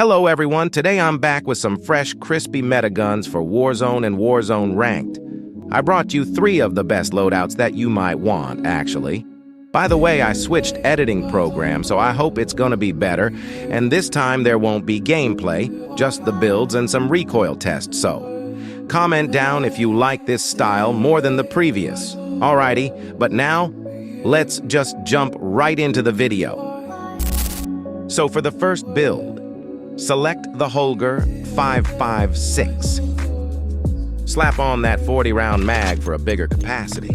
Hello everyone, today I'm back with some fresh, crispy meta guns for Warzone and Warzone Ranked. I brought you 3 of the best loadouts that you might want, actually. By the way, I switched editing program, so I hope it's gonna be better, and this time there won't be gameplay, just the builds and some recoil tests, so comment down if you like this style more than the previous. Alrighty, but now, let's just jump right into the video. So for the first build, select the Holger 5.56. Slap on that 40-round mag for a bigger capacity.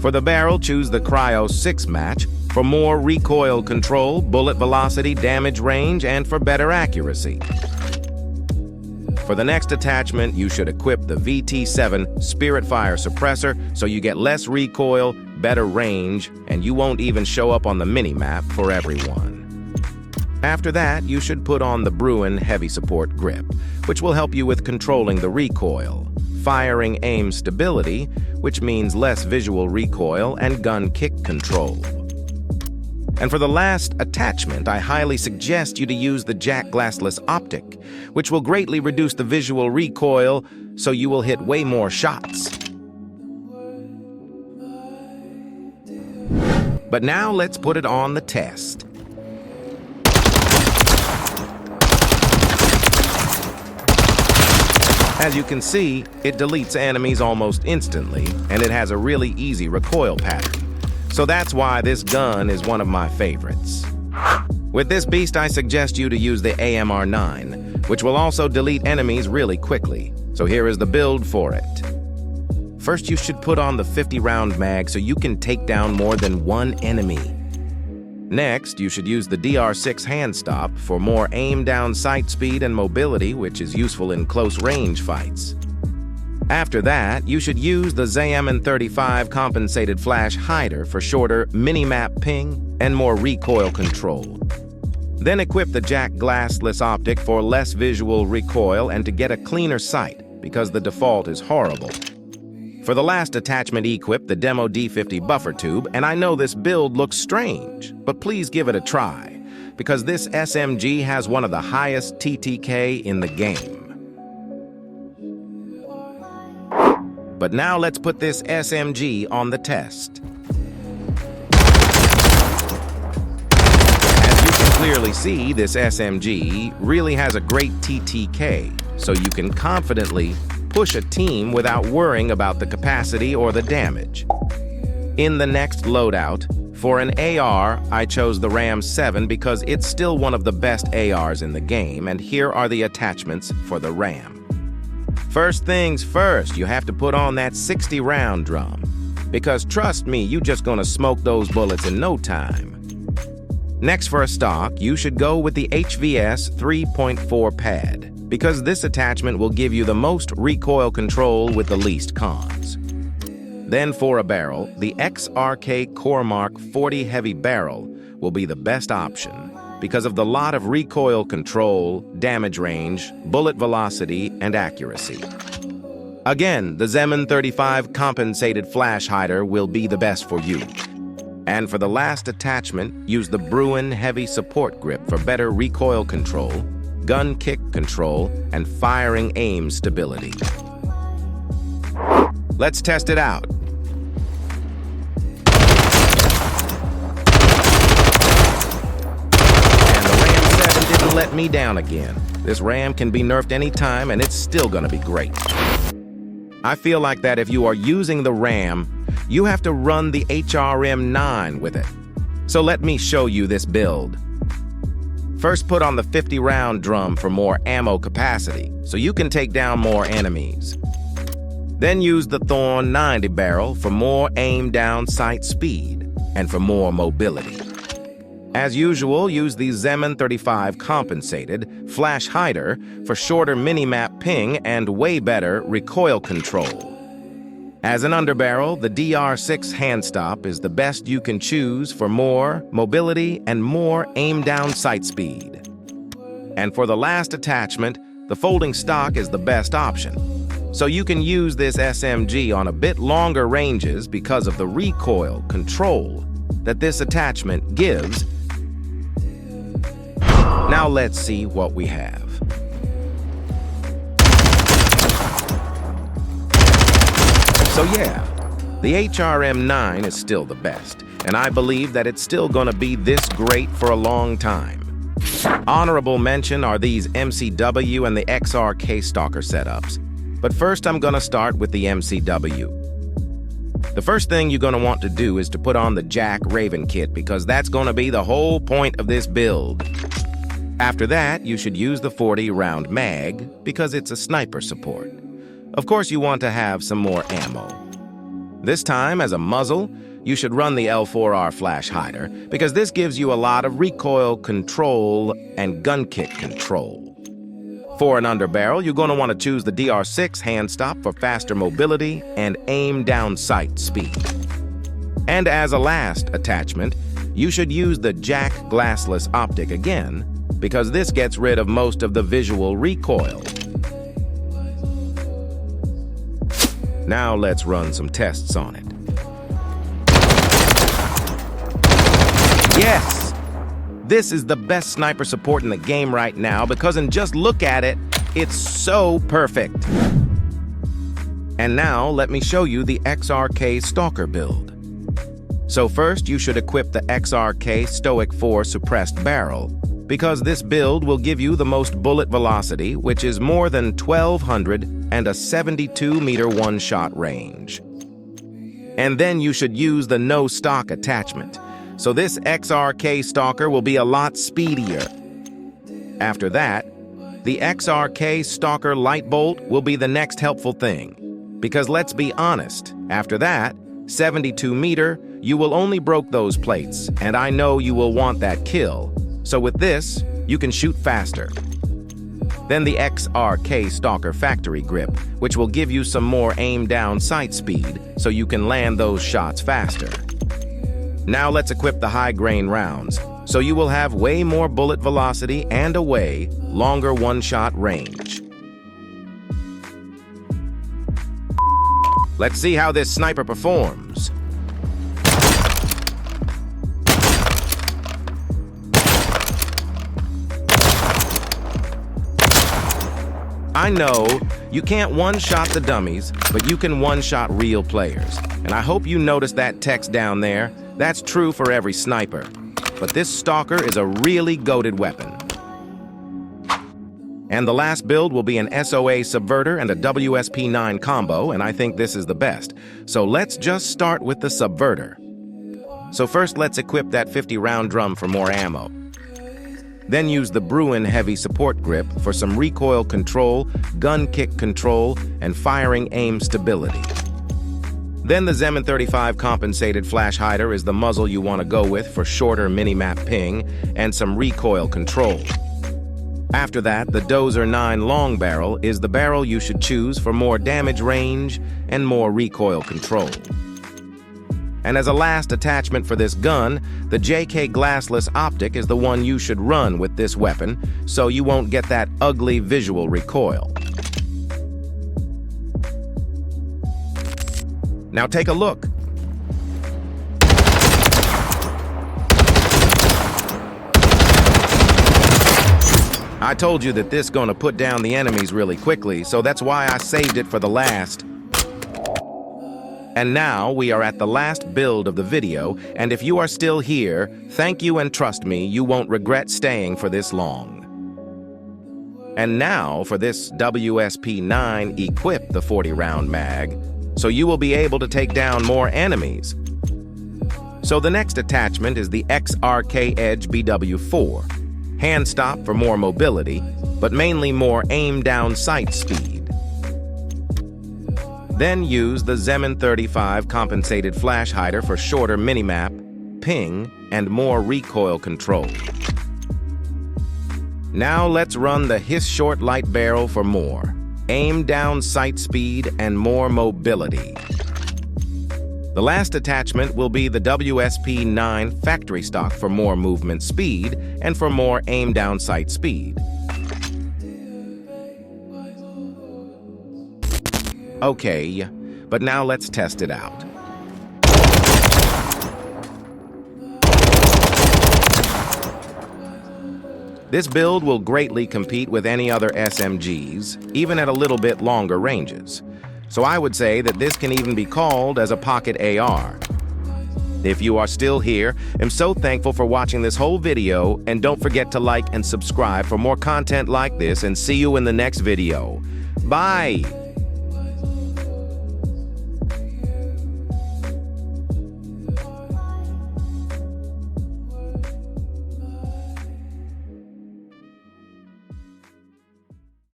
For the barrel, choose the Cryo 6 match for more recoil control, bullet velocity, damage range, and for better accuracy. For the next attachment, you should equip the VT7 Spirit Fire Suppressor so you get less recoil, better range, and you won't even show up on the mini-map for everyone. After that, you should put on the Bruin Heavy Support Grip, which will help you with controlling the recoil, firing aim stability, which means less visual recoil, and gun kick control. And for the last attachment, I highly suggest you to use the Jack Glassless Optic, which will greatly reduce the visual recoil, so you will hit way more shots. But now let's put it on the test. As you can see, it deletes enemies almost instantly, and it has a really easy recoil pattern. So that's why this gun is one of my favorites. With this beast, I suggest you to use the AMR9, which will also delete enemies really quickly. So here is the build for it. First, you should put on the 50-round mag so you can take down more than one enemy. Next, you should use the DR6 hand stop for more aim-down sight speed and mobility, which is useful in close-range fights. After that, you should use the ZM35 compensated flash hider for shorter mini-map ping and more recoil control. Then equip the Jack Glassless Optic for less visual recoil and to get a cleaner sight, because the default is horrible. For the last attachment, equip the Demo D50 buffer tube, and I know this build looks strange, but please give it a try, because this SMG has one of the highest TTK in the game. But now let's put this SMG on the test. As you can clearly see, this SMG really has a great TTK, so you can confidently push a team without worrying about the capacity or the damage. In the next loadout, for an AR, I chose the Ram 7 because it's still one of the best ARs in the game, and here are the attachments for the Ram. First things first, you have to put on that 60-round drum, because trust me, you're just gonna smoke those bullets in no time. Next, for a stock, you should go with the HVS 3.4 pad, because this attachment will give you the most recoil control with the least cons. Then for a barrel, the XRK Cormark 40 Heavy Barrel will be the best option because of the lot of recoil control, damage range, bullet velocity, and accuracy. Again, the ZM35 compensated flash hider will be the best for you. And for the last attachment, use the Bruin Heavy Support Grip for better recoil control, gun kick control, and firing aim stability. Let's test it out. And the Ram 7 didn't let me down again. This Ram can be nerfed anytime, and it's still gonna be great. I feel like that if you are using the Ram, you have to run the HRM9 with it. So let me show you this build. First, put on the 50-round drum for more ammo capacity, so you can take down more enemies. Then use the Thorn 90 barrel for more aim-down sight speed and for more mobility. As usual, use the ZM35 compensated flash hider for shorter mini-map ping and way better recoil control. As an underbarrel, the DR6 hand stop is the best you can choose for more mobility and more aim-down sight speed. And for the last attachment, the folding stock is the best option. So you can use this SMG on a bit longer ranges because of the recoil control that this attachment gives. Now Now let's see what we have. So yeah, the HRM9 is still the best, and I believe that it's still gonna be this great for a long time. Honorable mention are these MCW and the XRK Stalker setups. But first I'm gonna start with the MCW. The first thing you're gonna want to do is to put on the Jack Raven kit because that's gonna be the whole point of this build. After that, you should use the 40-round mag because it's a sniper support. Of course, you want to have some more ammo. This time, as a muzzle, you should run the L4R flash hider because this gives you a lot of recoil control and gun kick control. For an underbarrel, you're going to want to choose the DR6 hand stop for faster mobility and aim down sight speed. And as a last attachment, you should use the Jack glassless optic again because this gets rid of most of the visual recoil. Now let's run some tests on it. Yes! This is the best sniper support in the game right now because just look at it, it's so perfect. And now let me show you the XRK Stalker build. So first you should equip the XRK Stoic 4 suppressed barrel because this build will give you the most bullet velocity, which is more than 1200 and a 72-meter one-shot range. And then you should use the no stock attachment. So this XRK Stalker will be a lot speedier. After that, the XRK Stalker Light Bolt will be the next helpful thing. Because let's be honest, after that, 72-meter, you will only broke those plates, and I know you will want that kill. So with this, you can shoot faster. Then the XRK Stalker Factory Grip, which will give you some more aim down sight speed, so you can land those shots faster. Now let's equip the high grain rounds, so you will have way more bullet velocity and a way longer one-shot range. Let's see how this sniper performs. I know you can't one-shot the dummies, but you can one-shot real players. And I hope you noticed that text down there. That's true for every sniper. But this Stalker is a really goated weapon. And the last build will be an SOA Subverter and a WSP9 combo, and I think this is the best. So let's just start with the Subverter. So first let's equip that 50-round drum for more ammo. Then use the Bruin Heavy Support Grip for some recoil control, gun kick control, and firing aim stability. Then the Zemin 35 compensated flash hider is the muzzle you want to go with for shorter minimap ping and some recoil control. After that, the Dozer 9 long barrel is the barrel you should choose for more damage range and more recoil control. And as a last attachment for this gun, the JK glassless optic is the one you should run with this weapon, so you won't get that ugly visual recoil. Now take a look. I told you that this gonna put down the enemies really quickly, so that's why I saved it for the last. And now we are at the last build of the video, and if you are still here, thank you and trust me, you won't regret staying for this long. And now for this WSP9 equip the 40-round mag, so you will be able to take down more enemies. So the next attachment is the XRK Edge BW4. Hand stop for more mobility, but mainly more aim down sight speed. Then use the Zemin 35 compensated flash hider for shorter minimap, ping, and more recoil control. Now let's run the Hiss Short Light Barrel for more aim down sight speed and more mobility. The last attachment will be the WSP9 factory stock for more movement speed and for more aim down sight speed. Okay, but now let's test it out. This build will greatly compete with any other SMGs, even at a little bit longer ranges. So I would say that this can even be called as a pocket AR. If you are still here, I'm so thankful for watching this whole video, and don't forget to like and subscribe for more content like this, and see you in the next video. Bye!